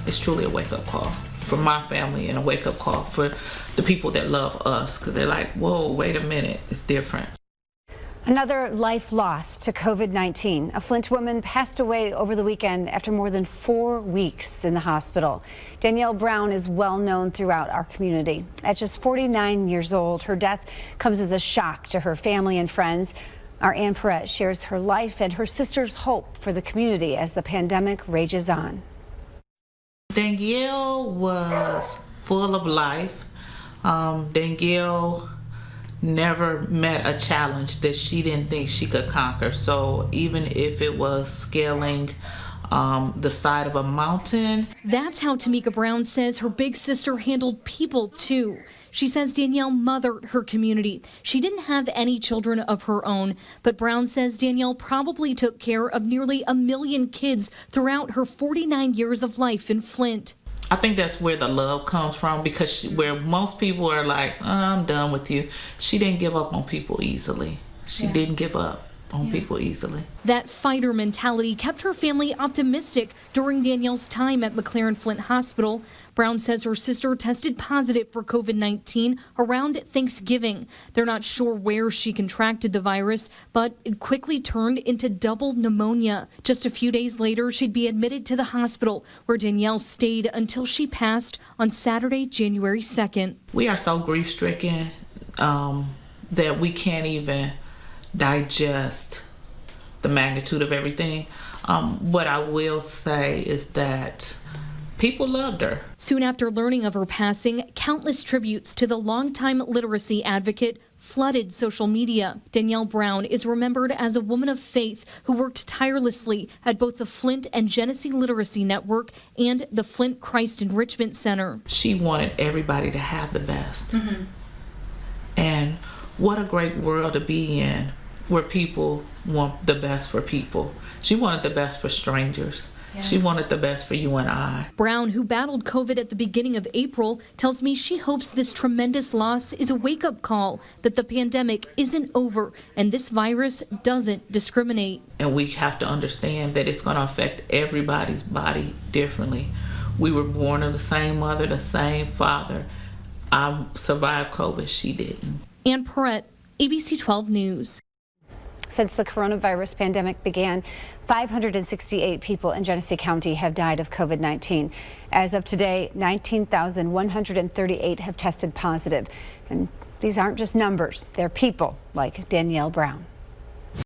it's truly a wake-up call for my family and a wake-up call for the people that love us, because they're like, whoa, wait a minute, it's different. Another life lost to COVID-19. A Flint woman passed away over the weekend after more than 4 weeks in the hospital. Danielle Brown is well known throughout our community. At just 49 years old, her death comes as a shock to her family and friends. Our Ann Perrette shares her life and her sister's hope for the community as the pandemic rages on. Danielle was full of life. Danielle never met a challenge that she didn't think she could conquer. So even if it was scaling the side of a mountain. That's how Tamika Brown says her big sister handled people too. She says Danielle mothered her community. She didn't have any children of her own, but Brown says Danielle probably took care of nearly 1 million kids throughout her 49 years of life in Flint. I think that's where the love comes from, because where most people are like, oh, I'm done with you. She didn't give up on people easily. She didn't give up on people easily. That fighter mentality kept her family optimistic during Danielle's time at McLaren Flint Hospital. Brown says her sister tested positive for COVID-19 around Thanksgiving. They're not sure where she contracted the virus, but it quickly turned into double pneumonia. Just a few days later, she'd be admitted to the hospital, where Danielle stayed until she passed on Saturday, January 2nd. We are so grief-stricken that we can't even digest the magnitude of everything. What I will say is that people loved her. Soon after learning of her passing, countless tributes to the longtime literacy advocate flooded social media. Danielle Brown is remembered as a woman of faith who worked tirelessly at both the Flint and Genesee Literacy Network and the Flint Christ Enrichment Center. She wanted everybody to have the best. And what a great world to be in, where people want the best for people. She wanted the best for strangers. She wanted the best for you and I. Brown, who battled COVID at the beginning of April, tells me she hopes this tremendous loss is a wake-up call that the pandemic isn't over and this virus doesn't discriminate. And we have to understand that it's going to affect everybody's body differently. We were born of the same mother, the same father. I survived COVID, she didn't. Ann Perrette, ABC 12 News. Since the coronavirus pandemic began, 568 people in Genesee County have died of COVID-19. As of today, 19,138 have tested positive. And these aren't just numbers, they're people like Danielle Brown.